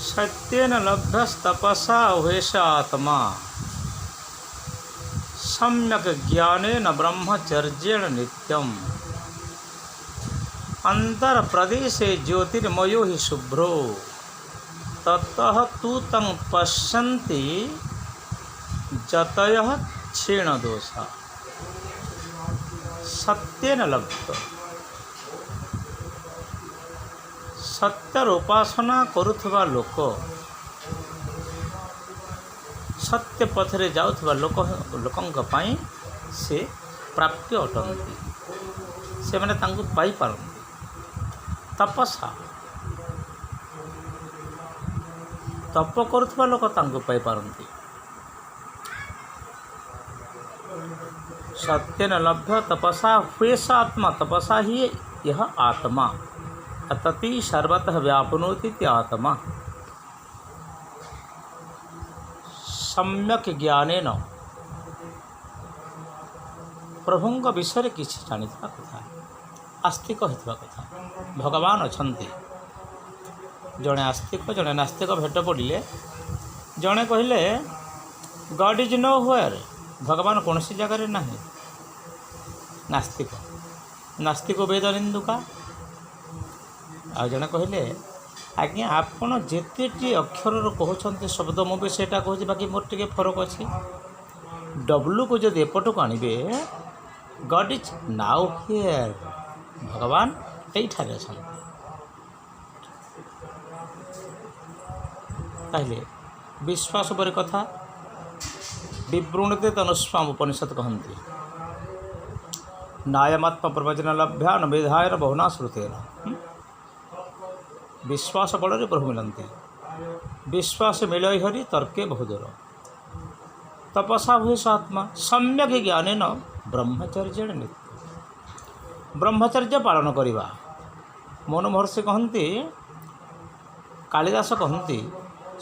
सत्येन लब्धस्तपसा वेश आत्मा सम्यक ज्ञानेन ब्रह्मचर्येण नित्यम् अंतर प्रदेशे ज्योतिर्मयो हि शुभ्रो ततः तु तं पश्यन्ति जतयः क्षीण दोषा। सत्येन लब्ध सत्यर उपासना करुथबा लोक सत्य पथरे जाउथबा लोकंक पाई से प्राप्य अटंती से माने तांको पाई पारंती। तपसा तप करुथबा लोक तांको पाई पारंती। सत्येन लब्ध तपसा ह्वेष आत्मा तपसा ही यह आत्मा अतति सर्वतः व्यापनोति आत्मा सम्यक ज्ञानेन प्रभुंक विषय किसी जानिथा कथा आस्तिक होता कथा भगवान अछंती जड़े आस्तिक जड़े नास्तिक भेट पड़े जड़े कहले गॉड इज नो व्हेयर भगवान कौन सी जगह ना नास्तिक नास्तिक वेद निंदुका आ जड़े कहले आज्ञा आपड़ जिते अक्षर कहते शब्द मुझे से कहूँ बाकी मोर टे फरक अच्छे डब्लू को जब एपट को आणवे गॉड इज नाउ हियर भगवान यहीठार अच्छा कहले विश्वास पर कथा विवृणते तनुस्वाम उपनिषद कहती नायमात्म प्रवचन लभ्या न विधाय बहुना श्रुतेन विश्वास बल प्रभु मिलती विश्वास मिल हरि तर्के बहुदूर तपसा हुए आत्मा सम्यक ज्ञान ब्रह्मचर्य नित्य ब्रह्मचर्य पालन करवा मनु महर्षि कहती कालिदास कहती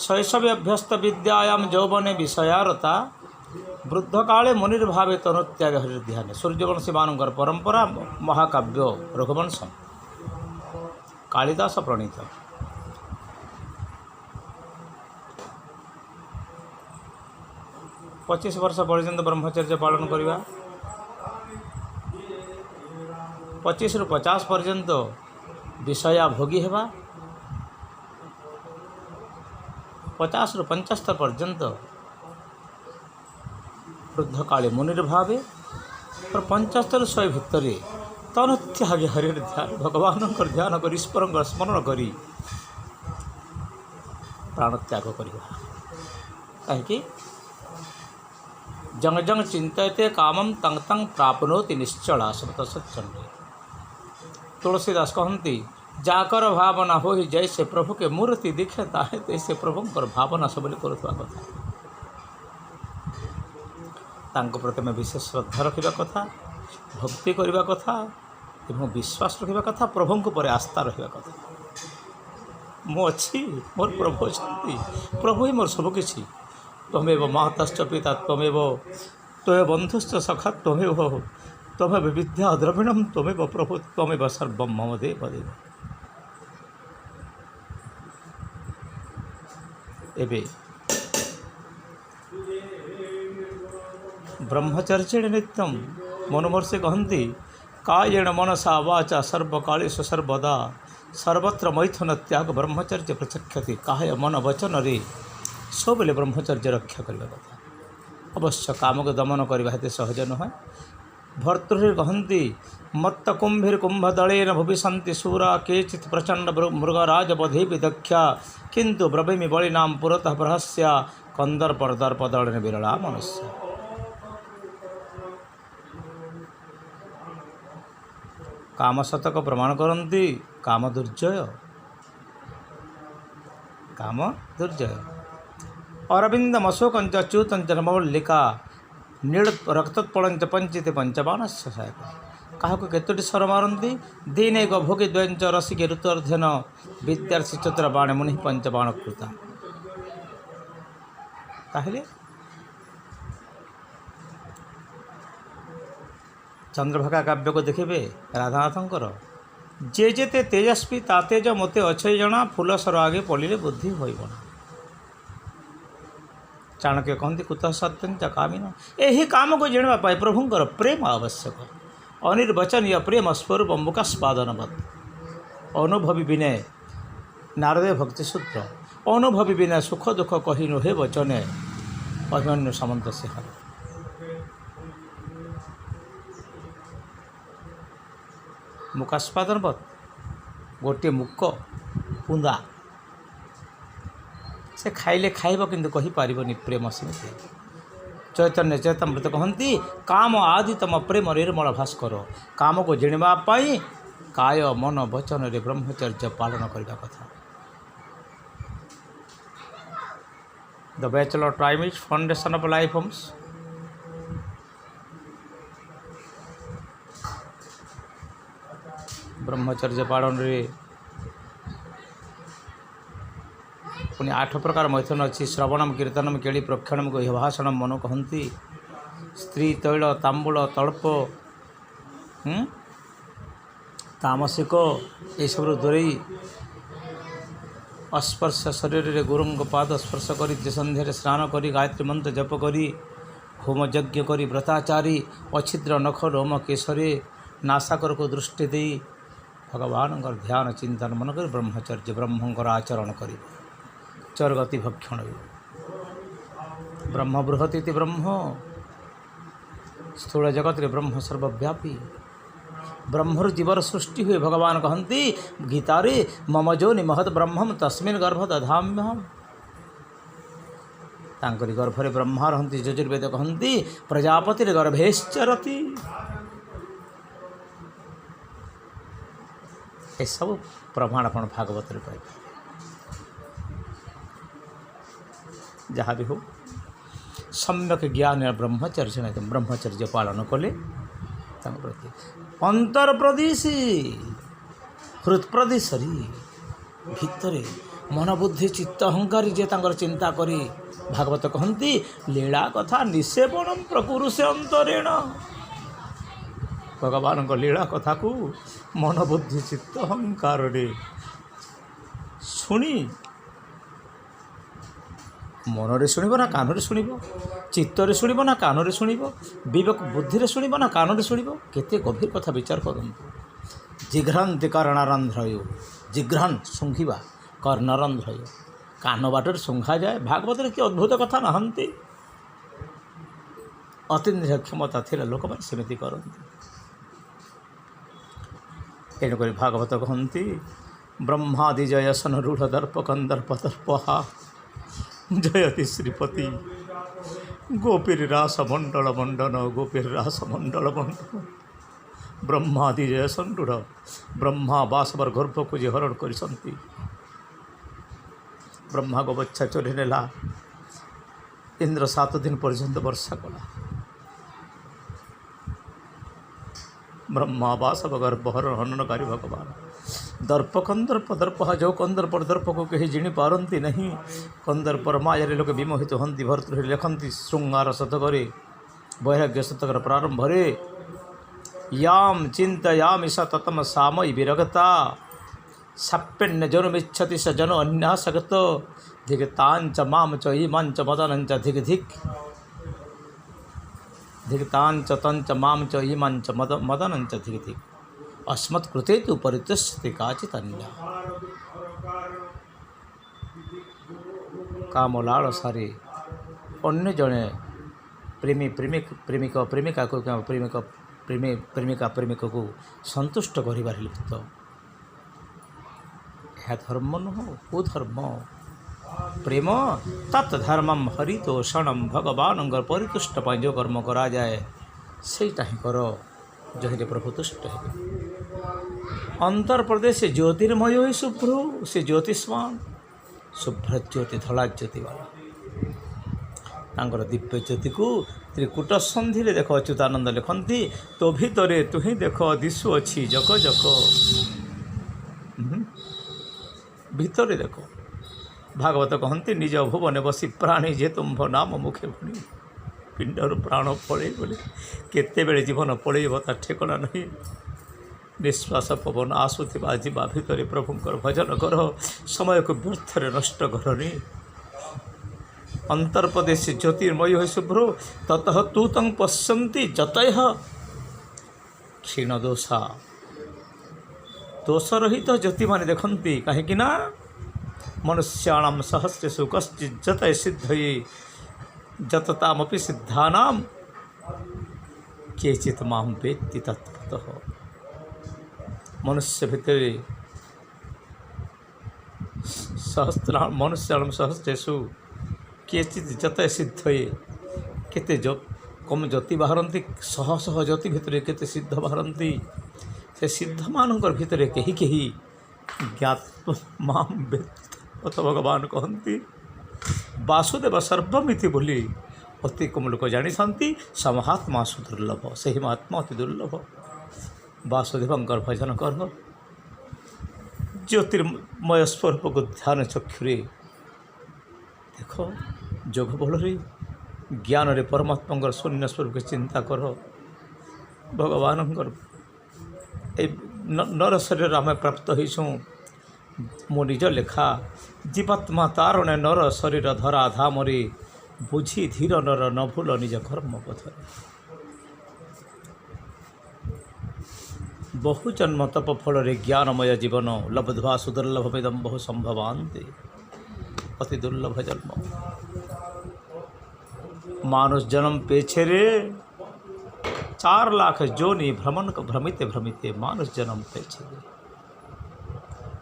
शैशव अभ्यस्त विद्यायाम यौवने विषयारता वृद्ध काले मुनिर्भावे तनुत्याग हरिध्यान सूर्यवंशी मानकर परंपरा महाकाव्य रघुवंशम कालिदास प्रणीत 25 वर्ष पर्यंत ब्रह्मचर्य पालन करवा 25 रु 50 पर्यंत विषया भोगी हेबा 50 रु 75 पर्यंत वृद्ध काले मुनिर्भावे और 75 रु 100 भितर तनुत्यागे हरि ध्यान भगवान ध्यान कर ईश्वर स्मरण करी प्राण त्याग करवा कहीं जंग जंग चिंतते कामम तंग तंग प्राप्नोति निश्चला शब्द सच्चंडी तुलसीदास कहती जाकर भावना हो ही जैसे प्रभु के मूर्ति दिखे ताहे तैसे प्रभुंकर भावना सब करुवा कथा तांको प्रति में विशेष श्रद्धा रखा कथा भक्ति करने कथा एवं विश्वास रखा कथा प्रभु पर आस्था रखा कथा मु अच्छी मोर प्रभु अच्छा प्रभु ही मोर सबकि त्वमेव मातश्च पिता त्वमेव त्वमेव बंधुश्च सखा त्वमेव त्वमेव विद्या द्रविणम त्वमेव प्रभु त्वमेव सर्वं मम देव देव एबे ब्रह्मचर्य नित्यम मनोमर्षे कहती कायेण मनसा वाचा सर्वकालेषु सर्वदा सर्वत्र मैथुन त्याग ब्रह्मचर्य प्रचक्षति काय मन वचन रे सब बेले ब्रह्मचर्य रक्षा करने कथा अवश्य काम को दमन करने सहज नुह भर्तृ कहती मत्त कुंभीर कुंभदलेन भुविशन्ति शूरा केचित् प्रचंड मृगराज बधे विदक्षा किंतु ब्रवीमि बलिनां पुरतः प्रहस्य कंदर्पदर्पदलेन विरला मनुष्य काम शतक प्रमाण करती काम दुर्जय अरविंदम अशोकंच च्यूतंच नवमल्लिका नील रक्तोत्पलंच पंचित पंचबाण सहायक क्या केतोटी स्वर मारती दीन एक भोगी द्वंच रसिके ऋतुअर्धन विद्यार्थी चतुर बाणे मुनि पंचबाण कृता कहले चंद्रभागा काव्य को देखिए राधानाथंकर जे जेते तेजस्वी तातेज मते अच्छे जना फूल सर आगे पड़े बुद्धि होइबना। चाणक्य कहते कुतः सत्यंच कामिन। यही काम को जाना प्रभुंर प्रेम आवश्यक। अनिर्वचनीय प्रेम स्वरूप मुखास्पादनवत्। अनुभवी विनय नारदे भक्ति सूत्र। अनुभवी विनय सुख दुख कही नुहे वचने अभिमन्यु सामंत सिंह। मुखास्पादनवत् गोटे मुक पुंदा से खाइले खाइब किंतु कही पारिबनी प्रेम सेमती। चैतन्य चैतमृत कहती काम आदि तम प्रेम निर्मल भास्कर। काम को जिणवा पाई काय मन वचन रे ब्रह्मचर्य पालन करने कथा। The bachelor time is foundation of life homes. ब्रह्मचर्य पालन रे पुणी 8 प्रकार मैथुन अच्छी। श्रवणम कीर्तनम केली प्रक्षणम भाषणम मनो कहती। स्त्री तैल तांबूल तल्प तामसिक ये सब दूरे अस्पर्श शरीर रे गुरुंग पाद स्पर्श करी संध्या स्नान करी गायत्री मंत्र जप करी होम यज्ञ करी व्रताचारी अछिद्र नख रोम केशरे नासाकर को दृष्टि दे भगवान ध्यान चिंतन मन कर ब्रह्मचर्य ब्रह्मंकर आचरण कर चरगति भक्षण ब्रह्म बृहति ब्रह्म स्थूल जगत रे ब्रह्म सर्वव्यापी। ब्रह्मर जीवर सृष्टि हुए भगवान कहती गीतारे मम जोनि महत ब्रह्मम तस्मिन् गर्भ दधाम्यहम्। तांकरी गर्भरे ब्रह्मा रहती। यजुर्वेद कहती प्रजापति गर्भेश्चरति। ये सब प्रमाण अपन भागवत रे पाई। जहाँ भी हो सम्यक ज्ञान ब्रह्मचर्य नहीं ब्रह्मचर्य पालन कले प्रति अंतर प्रदेशी हृद प्रदेशरी भितरे मन बुद्धि चित्त अहंकारी जे चिंता करी भागवत कहती लीला कथा निसेपन प्रकुरुषे अंतरेण। भगवान लीला कथा को मन बुद्धि चित्त अहंकार रे शुणी मनरे शुणिब ना कान शुणिब चित्तरे शुणिब ना कान शुणिब विवेक बुद्धि शुणिब ना कान शुणिब। केते गभीर कथा विचार करंतु। जिघ्रांति कर्णारंध्रय जिघ्रान शुंघिबा कर्णारंध्रय कान बाटर शुंघा जाए। भागवत कि अद्भुत कथा नहंती। अतीन्द्रिय क्षमता थिले लोक मैंने सेमती करती। तेणुक भागवत कहती ब्रह्मादि जयसन रूढ़ दर्प कंदर्प दर्पहा जयति श्रीपति गोपीर रास मंडल मंडन गोपीर रास मंडल मंडन। ब्रह्मादि जयसन रूढ़ ब्रह्मा बासवर गर्भ को जे हरण कर ब्रह्मा को बच्चा चोरी नेला। इंद्र 7 दिन पर्यंत वर्षा कला। ब्रह्मा बासव गर्भ हरण हननकारी भगवान दर्प कंदर्प दर्प जो कंदर्प दर्प को कहीं जिणी पारती नहीं। कंदर्प मायारे लोक विमोहित हंती भर्तृ लिखती श्रृंगार शतक वैराग्य शतकर प्रारंभ याम चिंतयामि स ततम सामयि विरगता सप्यन्य जनुमिच्छति स जनो अन्यासगत धिगतांच माम च इमांच मदनंच धिग धिक धिगतांच तंच माम च इमांच मदनंच धिग धिक अस्मत्कृते तु परितस्यति काचित् अन्या। काम लालसारे अन्य जड़े प्रेमी प्रेमिक प्रेमिका को प्रेमिका प्रेमिक को संतुष्ट कर लिप्त। यह धर्म नुह कुधर्म प्रेम तत्धर्मम हरितोषणम भगवान परितुष्ट पर जो कर्म करा जाए सेटा ही कर जो प्रभु तुष्ट है। अंतर प्रदेश से ज्योतिर्मय ही शुभ्र से ज्योतिष्मान शुभ्र ज्योति धला ज्योति वाला तांकर दिव्य ज्योति को त्रिकूट संधि देख अच्युतानंद लिखती तो भितर तु ही देख दिशु अच्छी जक जक भितर देख। भागवत कहती निज भुवन बसी प्राणी जे तुम्भ नाम मुखे भुणी पिंडर प्राण पड़े बोले केते बेले जीवन पड़ेब ता ठेकना नहीं। निश्वास पवन आसुवा जीवा भितर प्रभुंर भजन कर समय को व्यर्थ नष्ट करनी अंतर्प्रदेश ज्योतिर्मय है शुभ्रो ततः तू तं पश्यन्ति जतय क्षीण दोषा दोष रहित ज्योति मान देखती कहीं मनुष्याणाम सहस्रेषु कश्चित् जतय सिद्धये जततामपि सिद्धानां केचित् मां वेत्ति तत्त्वतः मनुष्य भितर मनुष्याणाम सहस्रेषु केचित् जतय सिद्धये केते कम ज्योति बाहरती शह शह ज्योति भितर केते सिद्ध बाहरती से सिद्ध मानकर भितर कहीं कहीं ज्ञात मां वेत्ति अथ भगवान कहती वासुदेव सर्वमिति बोली अति कम लोक जानी समहात्मा सुदुर्लभ से ही महात्मा अति दुर्लभ वासुदेवंकर भजन कर ज्योतिर्मय स्वरूप को ध्यान चक्षुरे देख जोग बल ज्ञान रे परमात्मा शून्य स्वरूप चिंता कर भगवान नर शरीर आम प्राप्त होइछुं मो निज लेखा जीवात्मा तारणे नर शरीर धरा धामरे बुझी धीर नर न भूल निज कर्म पथरे बहु जन्म तप फल ज्ञानमय जीवन लब्ध्वा सुदुर्लभमिदं बहु संभवान्ते अति दुर्लभ जन्म मानुष जन्म पेछे रे 4 लाख जोनि भ्रमण भ्रमिते भ्रमिते मानुष जन्म पेछे रे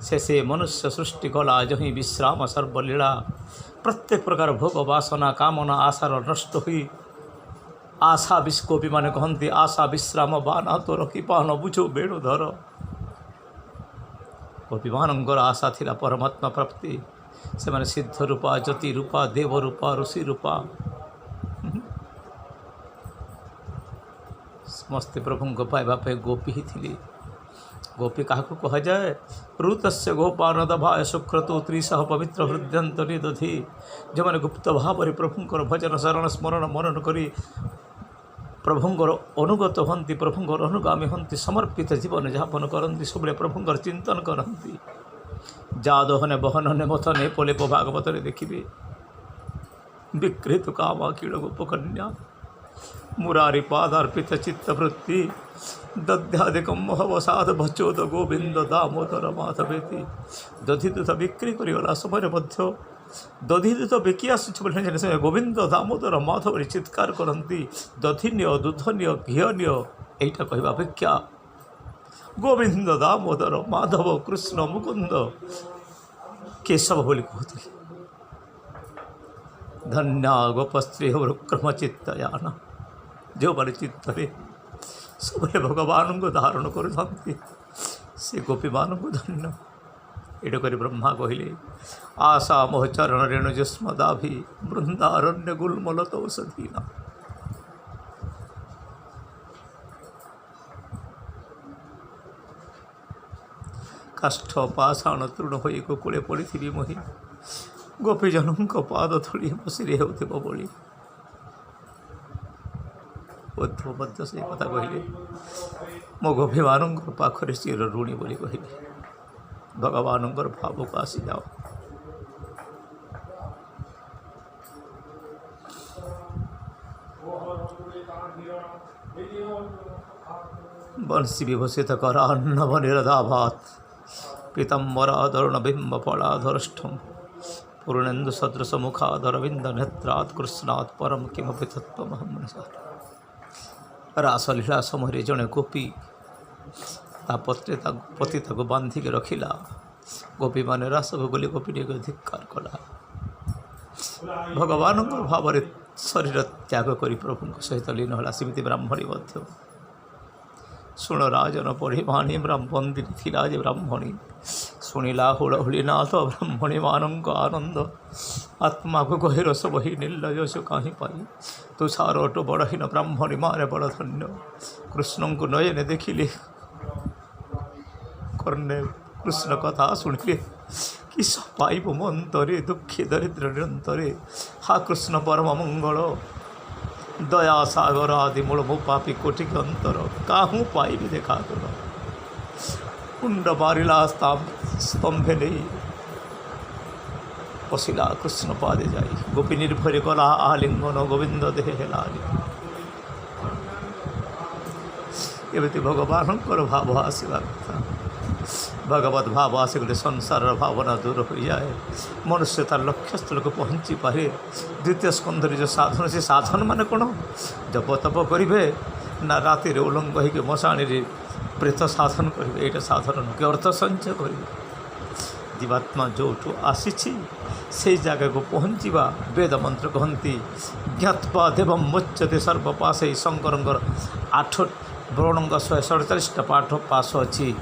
शेषे मनुष्य सृष्टि कला जही विश्राम सर्वलीला प्रत्येक प्रकार भोग वासना कामना आशार नष्ट हुई आशा विस्कोपी माने कहती आशा विश्राम बाना तोर कृपा न बुझो बेणुधर गोपी मानकर आशा थिला परमात्मा प्राप्ति से माने सिद्ध रूपा ज्योति रूपा देव रूपा ऋषि रूपा समस्ते प्रभु को पाइबा गोपी ही थी गोपी क्या कह जाए ऋतस्य गोपान दभाय शुक्रतो त्रिशह पवित्र हृदयंतरी दधि जो मैंने गुप्त भाव प्रभुंर भजन शरण स्मरण मनन करी प्रभुंर अनुगत हंती प्रभुंर अनुगामी हंती समर्पित जीवन यापन करती सब प्रभुंर चिंतन करती जादहने बहनने मथने पोलेप भागवत देखिए विकृत कामा कीड़ गोपकन्या मुरारी पादार्पित चित्तवृत्ति दध्यादिकम महवसाद भचोद गोविंद दामोदर माधवेति दधिदूत बिक्री करगला समय दधिदूत बिकी आसुच गोविंद दामोदर माधव चित्कार करती दधि नियो दूध नियो घी नियो यहीटा कहवा अपेक्षा गोविंद दामोदर माधव कृष्ण मुकुंद केशव बोली कहते धन्या गोपस्त्री क्रम चित्तयाना जो बारे चित्तरे सब भगवान को धारण करते से गोपी मान को धन्य एट कर ब्रह्मा कहले आशा मोह चरण रेणु जुष्मदाभि वृंदारण्य गुलमलत औषधीना काष्ठ पाषाण तृण हो कूले पड़ी मोहि गोपीजन पाद थोड़ी बसी होथिबो बोली उद्धव मध्य से कथा कहले मो गोपी मान पाखरे चिर ऋणी बोली कहले भगवान भाव को आसी जाओ बंशी विभूषित करान्नव निरदाभात पीतम्बराधरुण बिंब फलाधरष्ठम पूर्णेन्दु सदृश मुखाधरविंद नेत्रात् कृष्णात् परम किमपि तत्त्वमहं न जाने। रासलीला समय जड़े गोपी पति बांधिक रखिला गोपी मान रास भोगली गोपी धिक्कार कला भगवान भाव शरीर त्याग कर प्रभु सहित लीन है सेमती ब्राह्मणी शुण राजन पढ़ी भाणी बंदिनी थिला जे ब्राह्मणी शुणिला हुड़हुड़ीनाथ ब्राह्मणी मान आनंद आत्मा को कही रस बही निर्लज कहीं पाई तुषार अटो बड़हीन ब्राह्मणी मारे बड़ धन्य कृष्ण को नयने देखिले कर्णे कृष्ण कथा शुणिले किस पाइब मंतरे दुखी दरिद्र निरंतरे हा कृष्ण परम मंगल दया सागर आदि मूल मो पापी कोटि अंतर काहू पाइबी देखा कर मुंड मारिला स्तंभे नहीं पशिला कृष्ण पादे जाई गोपी निर्भर कला आलिंगन गोविंद देहे हेलाली एमती भगवान भाव आसवा कथा भगवत भाव आसिगले संसार भावना दूर हो जाए मनुष्य तार लक्ष्य स्थल को पहुँची पारे द्वितीय स्कंधर जो साधन से साधन मान कौन जप तप करेंगे ना राति उलंग हो मशाणी प्रेत साधन करेंगे ये साधन कि अर्थ संचय करेंगे जीवात्मा जो आसी से जगह को पहुँचवा वेद मंत्र कहती ज्ञात्वा देवम मुच्यते सर्वपाश शंकर 8 वर्णंग 147 पाठ पाश अच्छी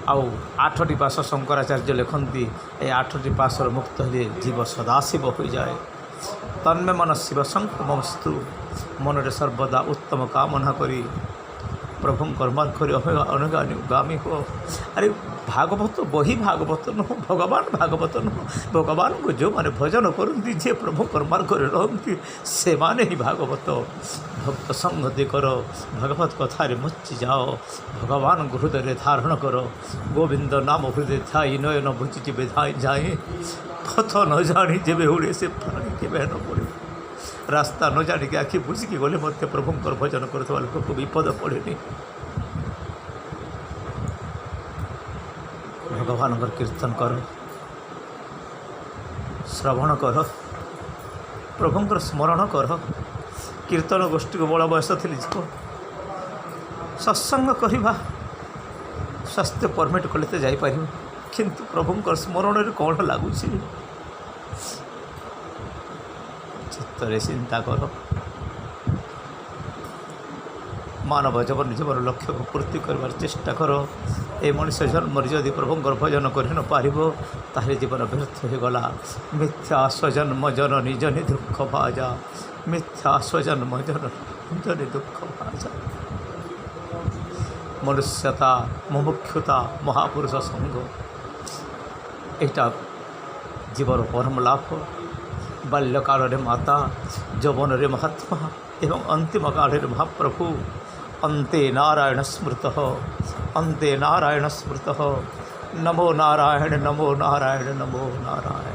आउ 8टी पाश शंकराचार्य लिखती ये 8टी पाशर मुक्त हे जीव सदाशिव हो जाए तन्मे मन शिव संक्रमस्तु मन रे सर्वदा उत्तम कामना करी प्रभु कर्माखरी अनुगामी हो। अरे भागवत बही भागवत नुह भगवान भागवत नुह भगवान को जो मैंने भजन करती जे प्रभु कर्माखरी रहती से माने ही भागवत भक्त संगति कर भगवत कथार मुच्ची जाओ भगवान हृदय धारण कर गोविंद नाम हृदय थाई नयन भुचि बेधाई जाए पथ न जानी जेबे उड़े से प्राणी के बहन पड़े रास्ता न जाणी कि आखि बुझिकी गले मत प्रभुंकर भजन कर लोक को विपद पड़ेनि भगवान कीर्तन कर श्रवण कर प्रभुंकर स्मरण कर कीर्तन गोष्ठी को बड़ बयस थी जीव सत्संग करवा स्वास्थ्य परमिट कले तो जापर किंतु प्रभुंकर स्मरण में कौन लगुच चित्तरे चिंता कर मानव जीवन जीवन लक्ष्य को पूर्ति कर चेष्टा कर ए मनुष्य जन्म जदि प्रभुंकर भजन कर न पार ताहले जीवन व्यर्थ हो गला मिथ्या स्वजन्म जननी जनि दुख भाजा मिथ्या स्वजन्म जनि दुख भाजा मनुष्यता मुमुक्षुता महापुरुष संग एटा जीवन परम लाभ बाल्यकाल माता यौवन रे महात्मा एवं अंतिम काल महाप्रभु अंते नारायण स्मृत अंते नारायण स्मृत नमो नारायण नमो नारायण नमो नारायण।